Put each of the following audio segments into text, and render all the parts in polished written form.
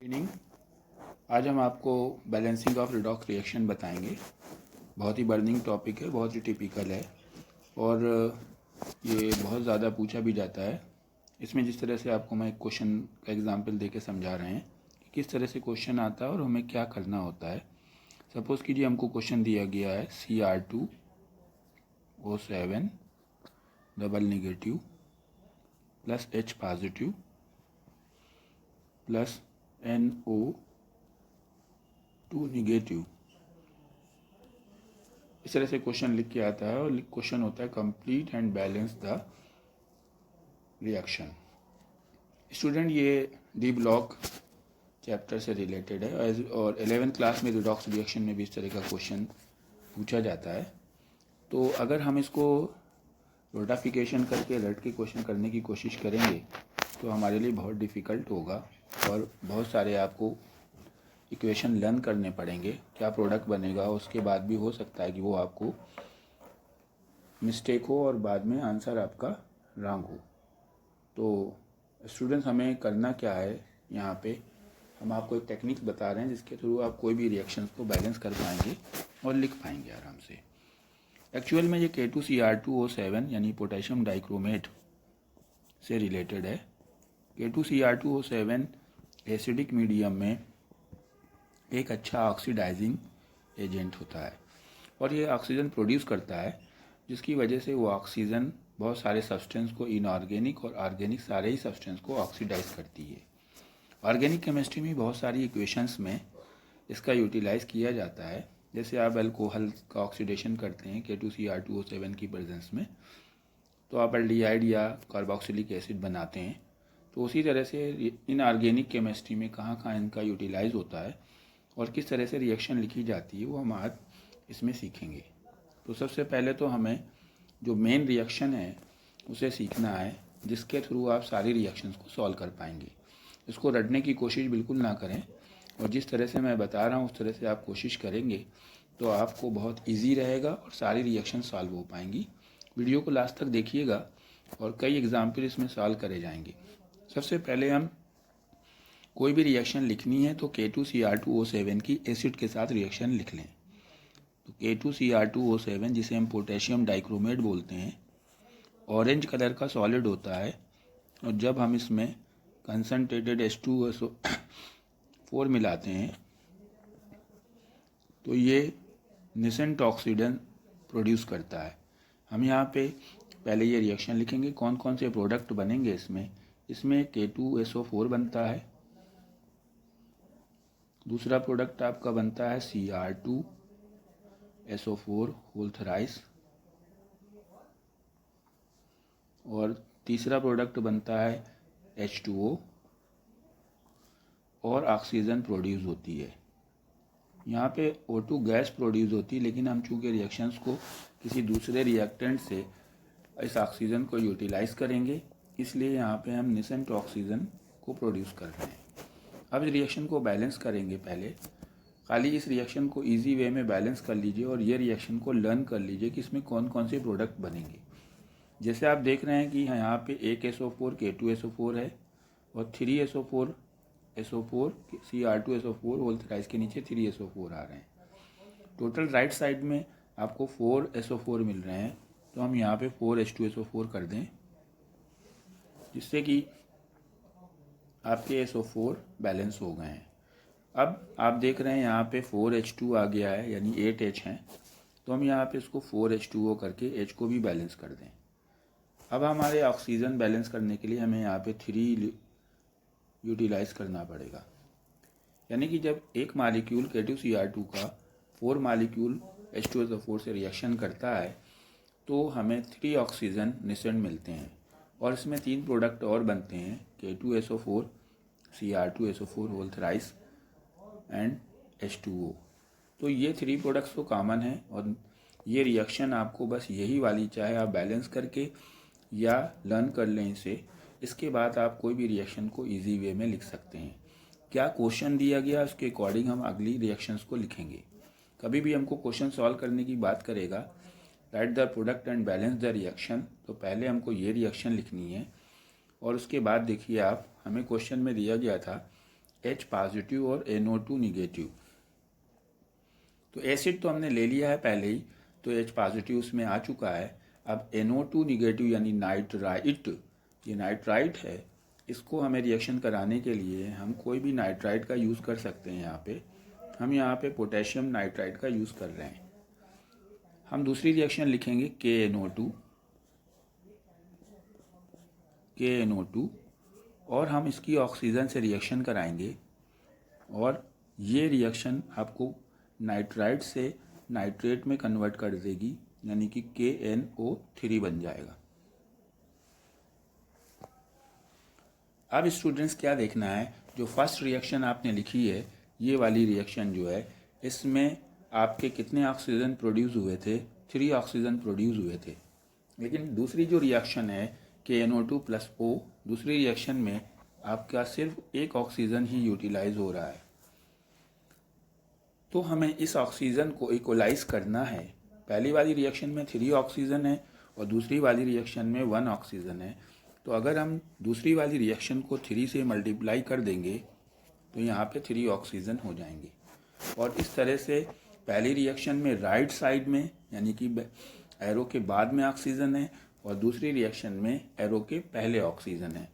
Evening. आज हम आपको बैलेंसिंग ऑफ रिडॉक्स रिएक्शन बताएंगे। बहुत ही बर्निंग टॉपिक है, बहुत ही टिपिकल है और ये बहुत ज़्यादा पूछा भी जाता है। इसमें जिस तरह से आपको मैं एक क्वेश्चन का एग्जांपल देके समझा रहे हैं कि किस तरह से क्वेश्चन आता है और हमें क्या करना होता है। सपोज़ कीजिए हमको क्वेश्चन दिया गया है Cr2O7 double negative plus H positive plus NO2 negative. इस तरह से क्वेश्चन लिख के आता है और क्वेश्चन होता है complete and balance the reaction. Student, ये डी ब्लॉक चैप्टर से रिलेटेड है और 11th क्लास में रिडॉक्स रिएक्शन में भी इस तरह का क्वेश्चन पूछा जाता है। तो अगर हम इसको रोटाफिकेशन करके रट के क्वेश्चन करने की कोशिश करेंगे तो हमारे लिए बहुत डिफ़िकल्ट होगा और बहुत सारे आपको इक्वेशन लर्न करने पड़ेंगे। क्या प्रोडक्ट बनेगा उसके बाद भी हो सकता है कि वो आपको मिस्टेक हो और बाद में आंसर आपका रॉन्ग हो। तो स्टूडेंट्स, हमें करना क्या है, यहाँ पे हम आपको एक टेक्निक बता रहे हैं जिसके थ्रू आप कोई भी रिएक्शंस को बैलेंस कर पाएंगे और लिख पाएंगे आराम से। एक्चुअल में ये K2Cr2O7 यानी पोटेशियम डाइक्रोमेट से रिलेटेड है। K2Cr2O7 एसिडिक मीडियम में एक अच्छा ऑक्सीडाइजिंग एजेंट होता है और ये ऑक्सीजन प्रोड्यूस करता है, जिसकी वजह से वो ऑक्सीजन बहुत सारे सब्सटेंस को, इनऑर्गेनिक और ऑर्गेनिक सारे ही सब्सटेंस को ऑक्सीडाइज करती है। ऑर्गेनिक केमिस्ट्री में बहुत सारी इक्वेशंस में इसका यूटिलाइज किया जाता है। जैसे आप अल्कोहल का ऑक्सीडेशन करते हैं K2Cr2O7 की प्रेजेंस में, तो आप एल्डिहाइड या कार्बोक्सिलिक एसिड बनाते हैं। तो उसी तरह से इनऑर्गेनिक केमिस्ट्री में कहाँ कहाँ इनका यूटिलाइज होता है और किस तरह से रिएक्शन लिखी जाती है वो हम आज इसमें सीखेंगे। तो सबसे पहले तो हमें जो मेन रिएक्शन है उसे सीखना है, जिसके थ्रू आप सारी रिएक्शंस को सॉल्व कर पाएंगे। इसको रटने की कोशिश बिल्कुल ना करें और जिस तरह से मैं बता रहा हूँ उस तरह से आप कोशिश करेंगे तो आपको बहुत इजी रहेगा और सारी रिएक्शन सॉल्व हो पाएंगी। वीडियो को लास्ट तक देखिएगा और कई एग्जाम्पल इसमें सॉल्व करे जाएंगे। सबसे पहले हम कोई भी रिएक्शन लिखनी है तो K2Cr2O7 की एसिड के साथ रिएक्शन लिख लें। तो K2Cr2O7 जिसे हम पोटेशियम डाइक्रोमेट बोलते हैं, ऑरेंज कलर का सॉलिड होता है और जब हम इसमें कंसनट्रेटेड H2SO4 मिलाते हैं तो ये निसेंट ऑक्सीजन प्रोड्यूस करता है। हम यहाँ पे पहले ये रिएक्शन लिखेंगे, कौन कौन से प्रोडक्ट बनेंगे इसमें K2SO4 बनता है। दूसरा प्रोडक्ट आपका बनता है Cr2SO4 होल थराइस और तीसरा प्रोडक्ट बनता है H2O और ऑक्सीजन प्रोड्यूस होती है। यहाँ पे O2 गैस प्रोड्यूस होती है, लेकिन हम चूँकि रिएक्शंस को किसी दूसरे रिएक्टेंट से इस ऑक्सीजन को यूटिलाइज करेंगे, इसलिए यहाँ पे हम निसेंट ऑक्सीजन को प्रोड्यूस कर रहे हैं। अब इस रिएक्शन को बैलेंस करेंगे। पहले खाली इस रिएक्शन को इजी वे में बैलेंस कर लीजिए और ये रिएक्शन को लर्न कर लीजिए कि इसमें कौन कौन से प्रोडक्ट बनेंगे। जैसे आप देख रहे हैं कि यहाँ पे एक SO4 K2SO4 है और 3SO4 Cr2SO4 होल थराइस के नीचे 3SO4 आ रहे हैं। टोटल राइट साइड में आपको 4SO4 मिल रहे हैं, तो हम यहाँ पे 4H2SO4 कर दें, जिससे कि आपके SO4 बैलेंस हो गए हैं। अब आप देख रहे हैं यहाँ पे 4H2 आ गया है, यानी 8H हैं, तो हम यहाँ पे इसको 4H2O करके H को भी बैलेंस कर दें। अब हमारे ऑक्सीजन बैलेंस करने के लिए हमें यहाँ पे 3 यूटिलाइज करना पड़ेगा, यानी कि जब एक मालिक्यूल K2Cr2 का 4 मालिक्यूल H2SO4 से रिएक्शन करता है तो हमें 3 ऑक्सीजन निसेंट मिलते हैं और इसमें 3 प्रोडक्ट और बनते हैं K2SO4 Cr2SO4 whole थराइस and H2O। तो ये 3 प्रोडक्ट्स तो कॉमन है और ये रिएक्शन आपको बस यही वाली, चाहे आप बैलेंस करके या लर्न कर लें इसे, इसके बाद आप कोई भी रिएक्शन को इजी वे में लिख सकते हैं। क्या क्वेश्चन दिया गया उसके अकॉर्डिंग हम अगली रिएक्शंस को लिखेंगे। कभी भी हमको क्वेश्चन सॉल्व करने की बात करेगा, right the product and balance the reaction, तो पहले हमको ये रिएक्शन लिखनी है और उसके बाद देखिए आप, हमें क्वेश्चन में दिया गया था H पॉजिटिव और NO2 निगेटिव। तो एसिड तो हमने ले लिया है पहले ही, तो H पॉजिटिव उसमें आ चुका है। अब NO2 निगेटिव यानी नाइट्राइट, ये नाइट्राइट है, इसको हमें रिएक्शन कराने के लिए हम कोई भी नाइट्राइट का यूज़ कर सकते हैं। हम यहाँ पे पोटेशियम नाइट्राइट का यूज़ कर रहे हैं। हम दूसरी रिएक्शन लिखेंगे KNO2 और हम इसकी ऑक्सीजन से रिएक्शन कराएंगे और ये रिएक्शन आपको नाइट्राइट से नाइट्रेट में कन्वर्ट कर देगी, यानी कि KNO3 बन जाएगा। अब स्टूडेंट्स क्या देखना है, जो फर्स्ट रिएक्शन आपने लिखी है, ये वाली रिएक्शन जो है, इसमें आपके कितने ऑक्सीजन प्रोड्यूस हुए थे? 3 ऑक्सीजन प्रोड्यूस हुए थे। लेकिन दूसरी जो रिएक्शन है KNO2 + O, दूसरी रिएक्शन में आपका सिर्फ एक ऑक्सीजन ही यूटिलाइज हो रहा है। तो हमें इस ऑक्सीजन को इक्वलाइज करना है। पहली वाली रिएक्शन में 3 ऑक्सीजन है और दूसरी वाली रिएक्शन में 1 ऑक्सीजन है। तो अगर हम दूसरी वाली रिएक्शन को 3 से मल्टीप्लाई कर देंगे तो यहाँ पे 3 ऑक्सीजन हो जाएंगे। और इस तरह से पहली रिएक्शन में राइट साइड में, यानी कि एरो के बाद में ऑक्सीजन है, और दूसरी रिएक्शन में एरो के पहले ऑक्सीजन है,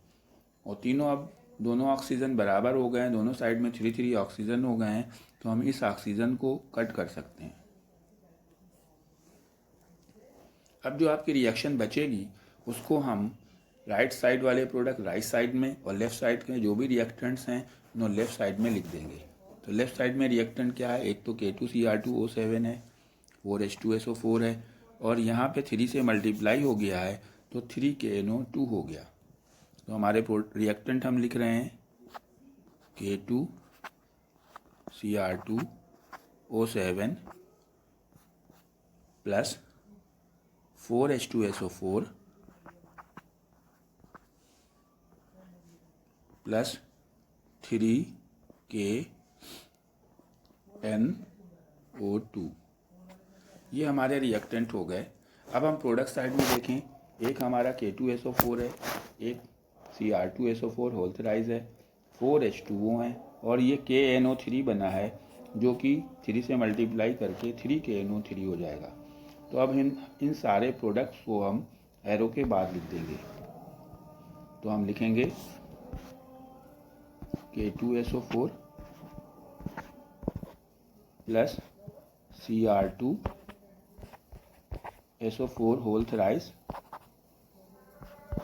और तीनों अब दोनों ऑक्सीजन बराबर हो गए हैं, दोनों साइड में 3 ऑक्सीजन हो गए हैं। तो हम इस ऑक्सीजन को कट कर सकते हैं। अब जो आपकी रिएक्शन बचेगी उसको हम राइट साइड वाले प्रोडक्ट राइट साइड में और लेफ्ट साइड के जो भी रिएक्टेंट्स हैं उन्हें लेफ्ट साइड में लिख देंगे। तो लेफ्ट साइड में रिएक्टेंट क्या है? एक तो K2Cr2O7 है, 4H2SO4 है, और यहाँ पे 3 से मल्टीप्लाई हो गया है तो 3KNO2 हो गया। तो हमारे रिएक्टेंट हम लिख रहे हैं K2Cr2O7 + 4H2SO4 + 3KNO2। ये हमारे रिएक्टेंट हो गए। अब हम प्रोडक्ट साइड में देखें, एक हमारा K2SO4 है, एक Cr2SO4 होल थ्राइज है, 4H2O है, और ये KNO3 बना है जो कि 3 से मल्टीप्लाई करके 3KNO3 हो जाएगा। तो अब इन सारे प्रोडक्ट्स को हम एरो के बाद लिख देंगे। तो हम लिखेंगे K2SO4 + Cr2SO4 whole thrice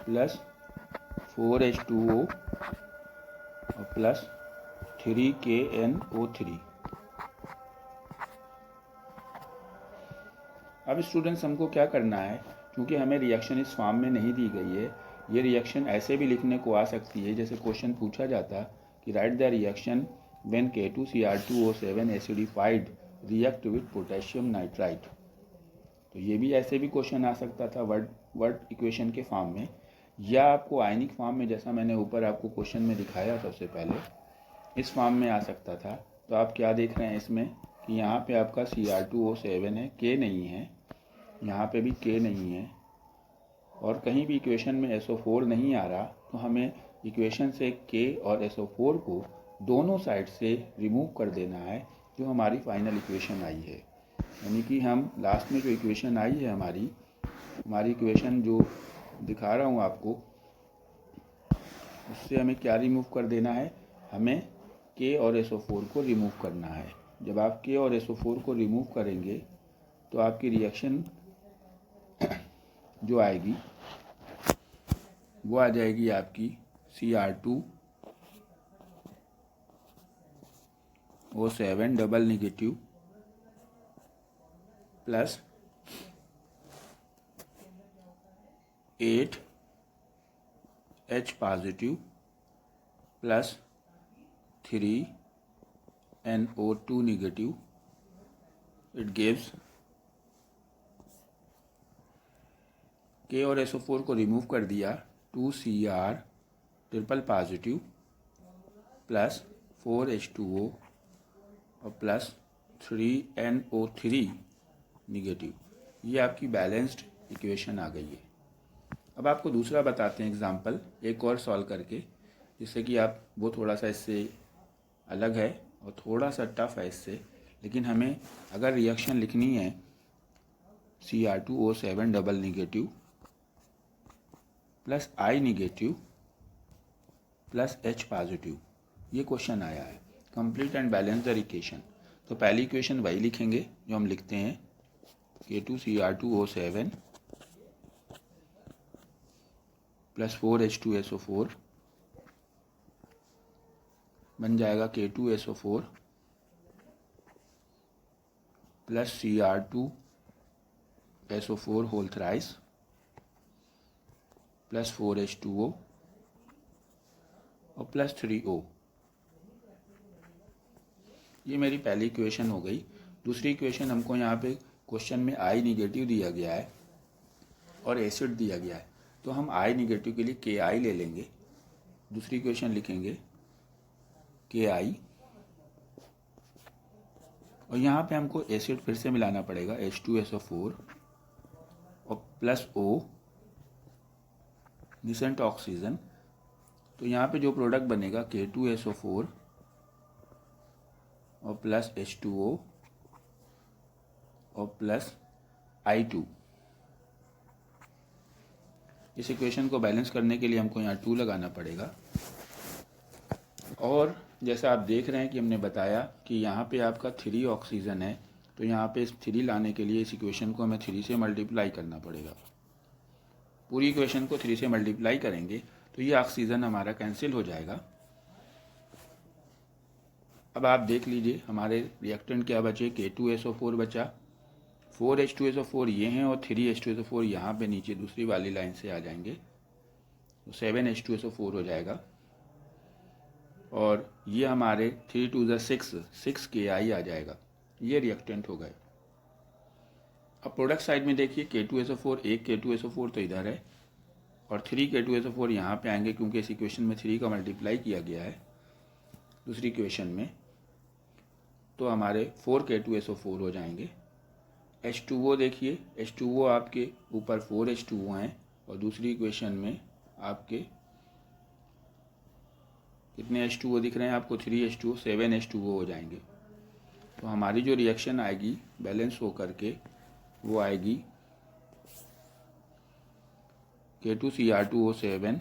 + 4H2O और + 3KNO3। अब स्टूडेंट्स हमको क्या करना है, क्योंकि हमें रिएक्शन इस फॉर्म में नहीं दी गई है, ये रिएक्शन ऐसे भी लिखने को आ सकती है, जैसे क्वेश्चन पूछा जाता कि right the reaction when K2Cr2O7 acidified react with potassium nitrite. तो ये भी ऐसे भी क्वेश्चन आ सकता था वर्ड इक्वेशन के फॉर्म में, या आपको आयनिक फॉर्म में, जैसा मैंने ऊपर आपको क्वेश्चन में दिखाया सबसे पहले, इस फॉर्म में आ सकता था। तो आप क्या देख रहे हैं इसमें कि यहाँ पे आपका Cr2O7 है, K नहीं है, यहाँ पे भी K नहीं है, और कहीं भी इक्वेशन में SO4 नहीं आ रहा। तो हमें इक्वेशन से K और SO4 को दोनों साइड से रिमूव कर देना है, जो हमारी फाइनल इक्वेशन आई है। यानी कि हम लास्ट में जो इक्वेशन आई है हमारी इक्वेशन जो दिखा रहा हूँ आपको, उससे हमें क्या रिमूव कर देना है? हमें K और SO4 को रिमूव करना है। जब आप K और SO4 को रिमूव करेंगे तो आपकी रिएक्शन जो आएगी वो आ जाएगी आपकी Cr2O7 double negative + 8H positive + 3NO2 negative. It gives K और SO4 को रिमूव कर दिया, 2Cr ट्रिपल पॉजिटिव + 4H2O और + 3NO3 निगेटिव। ये आपकी बैलेंस्ड इक्वेशन आ गई है। अब आपको दूसरा बताते हैं एग्जाम्पल, एक और सॉल्व करके, जिससे कि आप वो थोड़ा सा इससे अलग है और थोड़ा सा टफ है इससे, लेकिन हमें अगर रिएक्शन लिखनी है Cr2O7 double negative plus I negative plus H positive, ये क्वेश्चन आया है, complete and balance the equation. तो पहली इक्वेशन वही लिखेंगे जो हम लिखते हैं K2Cr2O7 प्लस 4H2SO4 बन जाएगा K2SO4 plus Cr2SO4 whole thrice plus 4H2O और प्लस 3O। ये मेरी पहली इक्वेशन हो गई। दूसरी इक्वेशन हमको यहाँ पे क्वेश्चन में I निगेटिव दिया गया है और एसिड दिया गया है, तो हम I निगेटिव के लिए KI ले लेंगे। दूसरी इक्वेशन लिखेंगे KI और यहाँ पे हमको एसिड फिर से मिलाना पड़ेगा H2SO4 और प्लस O डिसेंट ऑक्सीजन। तो यहाँ पे जो प्रोडक्ट बनेगा K2SO4 और प्लस H2O और प्लस I2। इस इक्वेशन को बैलेंस करने के लिए हमको यहाँ 2 लगाना पड़ेगा। और जैसा आप देख रहे हैं कि हमने बताया कि यहाँ पे आपका 3 ऑक्सीजन है, तो यहाँ पे 3 लाने के लिए इस इक्वेशन को हमें 3 से मल्टीप्लाई करना पड़ेगा। पूरी इक्वेशन को 3 से मल्टीप्लाई करेंगे तो ये ऑक्सीजन हमारा कैंसिल हो जाएगा। अब आप देख लीजिए हमारे रिएक्टेंट क्या बचे, K2SO4 बचा, 4H2SO4 ये हैं और 3H2SO4 यहाँ पे नीचे दूसरी वाली लाइन से आ जाएंगे, तो 7H2SO4 हो जाएगा। और ये हमारे 3 2 6 KI आ जाएगा। ये रिएक्टेंट हो गए। अब प्रोडक्ट साइड में देखिए K2SO4, एक K2SO4 तो इधर है और 3 K2SO4 यहाँ पे आएंगे क्योंकि इस इक्वेशन में 3 का मल्टीप्लाई किया गया है दूसरी इक्वेशन में, तो हमारे 4 K2SO4 हो जाएंगे। H2O देखिए, H2O आपके ऊपर 4H2O हैं और दूसरी इक्वेशन में आपके कितने H2O दिख रहे हैं आपको, 3H2O, 7H2O हो जाएंगे। तो हमारी जो रिएक्शन आएगी बैलेंस हो करके वो आएगी K2Cr2O7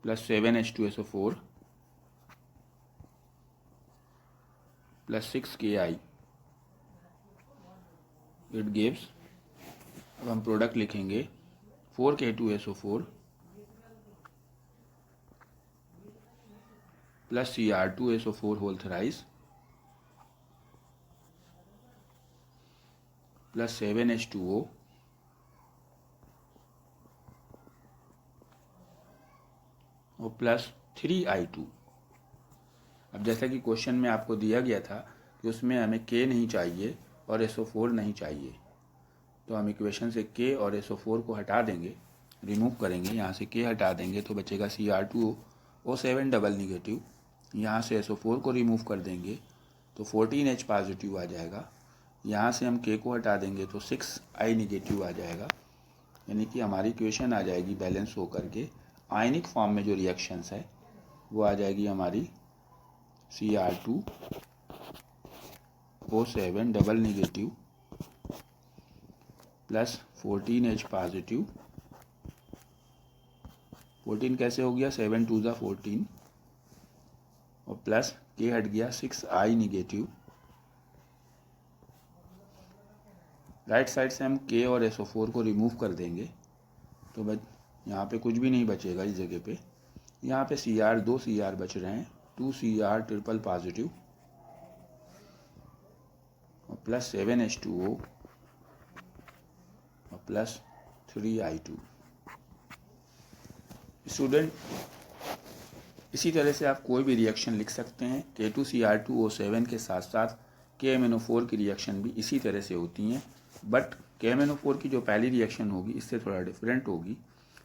plus 7H2SO4 plus 6 KI। It gives, अब हम प्रोडक्ट लिखेंगे 4 K2SO4 plus Cr2SO4 whole thrice plus 7H2O और प्लस 3I2। अब जैसा कि क्वेश्चन में आपको दिया गया था कि उसमें हमें K नहीं चाहिए और SO4 नहीं चाहिए, तो हम इक्वेशन से K और SO4 को हटा देंगे, रिमूव करेंगे। यहाँ से K हटा देंगे तो बचेगा Cr2O7 डबल निगेटिव, यहाँ से SO4 को रिमूव कर देंगे तो 14H पॉजिटिव आ जाएगा। यहाँ से हम K को हटा देंगे तो 6I निगेटिव आ जाएगा। यानी कि हमारी इक्वेशन आ जाएगी बैलेंस हो करके आयनिक फॉर्म में जो रिएक्शंस है वो आ जाएगी हमारी Cr2O7 double negative plus 14H positive. 14 कैसे हो गया, 7 2 14 और प्लस K हट गया 6I निगेटिव। राइट साइड से हम K और SO4 को रिमूव कर देंगे तो बस यहाँ पे कुछ भी नहीं बचेगा इस जगह पे। यहाँ पे Cr 2 Cr बच रहे हैं, 2 Cr ट्रिपल पॉजिटिव और प्लस 7H2O और प्लस 3I2। स्टूडेंट इसी तरह से आप कोई भी रिएक्शन लिख सकते हैं। K2Cr2O7 के साथ साथ KMnO4 की रिएक्शन भी इसी तरह से होती हैं, बट KMnO4 की जो पहली रिएक्शन होगी इससे थोड़ा डिफरेंट होगी।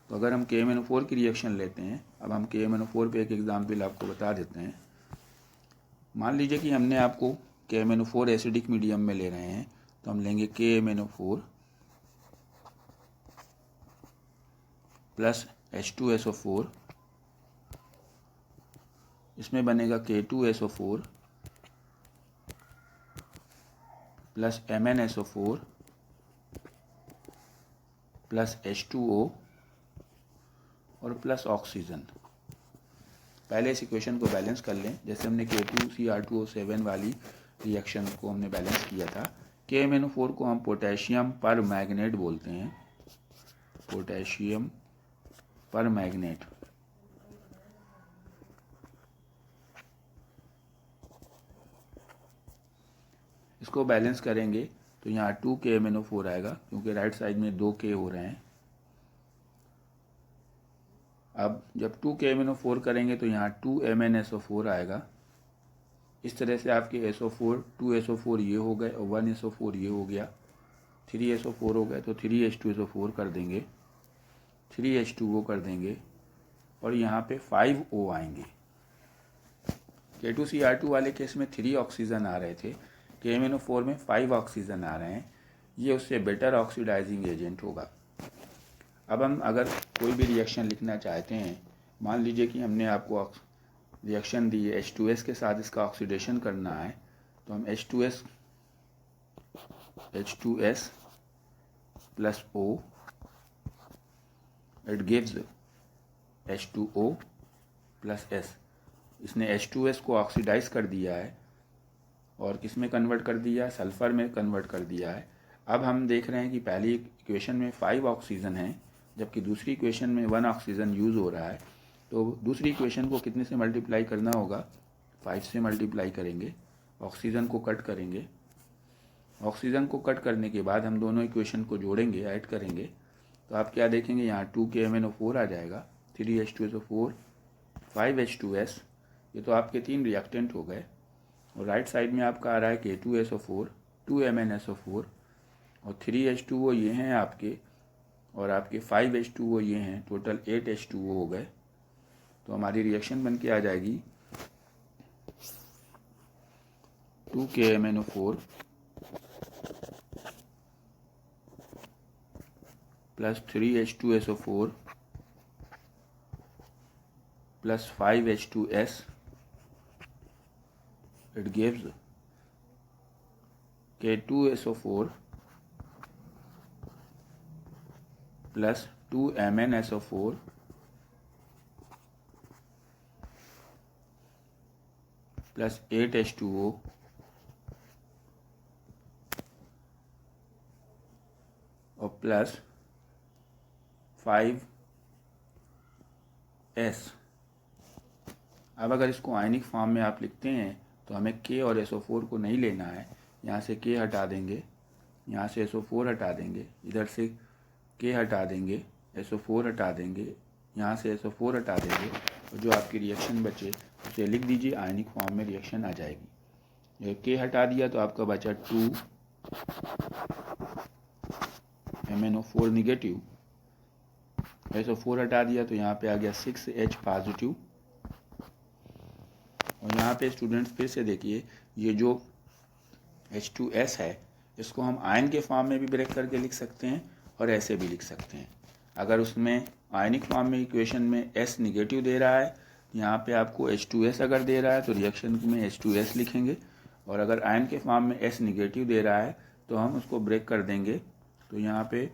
तो अगर हम KMnO4 की रिएक्शन लेते हैं, अब हम KMnO4 पे एक एग्जाम्पल आपको बता देते हैं। मान लीजिए कि हमने आपको KMnO4 एसिडिक मीडियम में ले रहे हैं, तो हम लेंगे KMnO4 प्लस H2SO4, इसमें बनेगा K2SO4 plus MnSO4 plus H2O और प्लस ऑक्सीजन। पहले इस इक्वेशन को बैलेंस कर लें। जैसे हमने K2Cr2O7 वाली रिएक्शन को हमने बैलेंस किया था। KMnO4 को हम पोटेशियम पर मैग्नेट बोलते हैं, पोटेशियम पर मैग्नेट। इसको बैलेंस करेंगे तो यहाँ 2 KMnO4 आएगा, क्योंकि राइट साइड में 2 K हो रहे हैं। अब जब 2 KMnO4 करेंगे तो यहाँ 2 MnSO4 आएगा। इस तरह से आपके SO4 2SO4 ये हो गए और 1SO4 ये हो गया, 3SO4 हो गए तो 3H2SO4 कर देंगे, 3H2O कर देंगे और यहाँ पे 5O आएंगे। K2Cr2 वाले केस में 3 ऑक्सीजन आ रहे थे, KMnO4 में 5 ऑक्सीजन आ रहे हैं। ये उससे बेटर ऑक्सीडाइजिंग एजेंट होगा। अब हम अगर कोई भी रिएक्शन लिखना चाहते हैं, मान लीजिए कि हमने आपको रिएक्शन दी है H2S के साथ, इसका ऑक्सीडेशन करना है, तो हम H2S plus O, it gives H2O plus S। इसने H2S को ऑक्सीडाइज कर दिया है और किस में कन्वर्ट कर दिया है, सल्फ़र में कन्वर्ट कर दिया है। अब हम देख रहे हैं कि पहली इक्वेशन में 5 ऑक्सीजन है, जबकि दूसरी इक्वेशन में 1 ऑक्सीजन यूज़ हो रहा है। तो दूसरी इक्वेशन को कितने से मल्टीप्लाई करना होगा, 5 से मल्टीप्लाई करेंगे, ऑक्सीजन को कट करेंगे। ऑक्सीजन को कट करने के बाद हम दोनों इक्वेशन को जोड़ेंगे, ऐड करेंगे, तो आप क्या देखेंगे, यहाँ 2 KMnO4 आ जाएगा, 3H2SO4, 5H2S। ये तो आपके 3 रिएक्टेंट हो गए। और राइट साइड में आपका आ रहा है K2SO4, 2 MnSO4 और 3H2O ये हैं आपके, और आपके 5H2O ये हैं। टोटल 8H2O हो गए। तो हमारी रिएक्शन बन के आ जाएगी 2 KMnO4 plus 3H2SO4 plus 5H2S, it gives K2SO4 plus 2 MnSO4 plus 8H2O और प्लस 5S। अब अगर इसको आयनिक फॉर्म में आप लिखते हैं तो हमें K और SO4 को नहीं लेना है। यहाँ से K हटा देंगे, यहाँ से SO4 हटा देंगे, इधर से K हटा देंगे, SO4 हटा देंगे, यहाँ से SO4 हटा देंगे, और जो आपकी रिएक्शन बचे उसे लिख दीजिए, आयनिक फॉर्म में रिएक्शन आ जाएगी। ये K हटा दिया तो आपका बचा 2 MnO4 निगेटिव, SO4 हटा दिया तो यहाँ पे आ गया 6H पॉजिटिव। और यहाँ पे स्टूडेंट्स फिर से देखिए, ये जो H2S है इसको हम आयन के फॉर्म में भी ब्रेक करके लिख सकते हैं और ऐसे भी लिख सकते हैं। अगर उसमें आयनिक फॉर्म में इक्वेशन में S निगेटिव दे रहा है, यहाँ पे आपको H2S अगर दे रहा है तो रिएक्शन में H2S लिखेंगे, और अगर आयन के फॉर्म में S निगेटिव दे रहा है तो हम उसको ब्रेक कर देंगे। तो यहाँ पे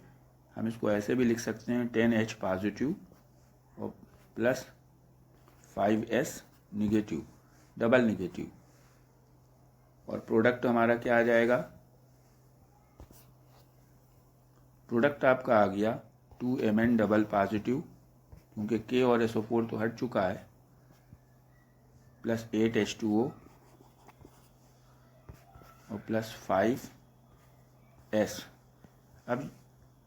हम इसको ऐसे भी लिख सकते हैं 10H पॉजिटिव और plus 5S negative, double negative, और प्रोडक्ट हमारा क्या आ जाएगा, प्रोडक्ट आपका आ गया 2Mn डबल पॉजिटिव, क्योंकि K और SO4 तो हट चुका है, प्लस 8H2O और प्लस 5S। अब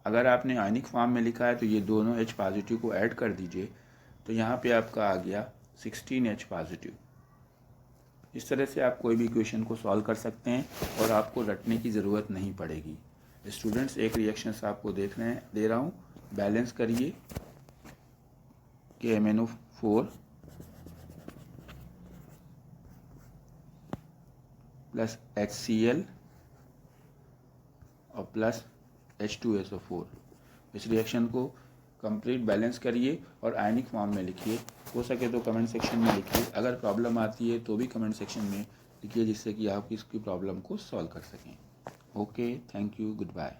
अगर आपने आयनिक फॉर्म में लिखा है तो ये दोनों H पॉजिटिव को ऐड कर दीजिए, तो यहाँ पे आपका आ गया 16H पॉजिटिव। इस तरह से आप कोई भी इक्वेशन को सॉल्व कर सकते हैं और आपको रटने की ज़रूरत नहीं पड़ेगी। स्टूडेंट्स, एक रिएक्शन आपको दे रहा हूँ, बैलेंस करिए। KMnO4 प्लस HCl और प्लस H2SO4। इस रिएक्शन को कंप्लीट बैलेंस करिए और आयनिक फॉर्म में लिखिए। हो सके तो कमेंट सेक्शन में लिखिए। अगर प्रॉब्लम आती है तो भी कमेंट सेक्शन में लिखिए, जिससे कि आप इसकी प्रॉब्लम को सॉल्व कर सकें। Okay, thank you, good bye.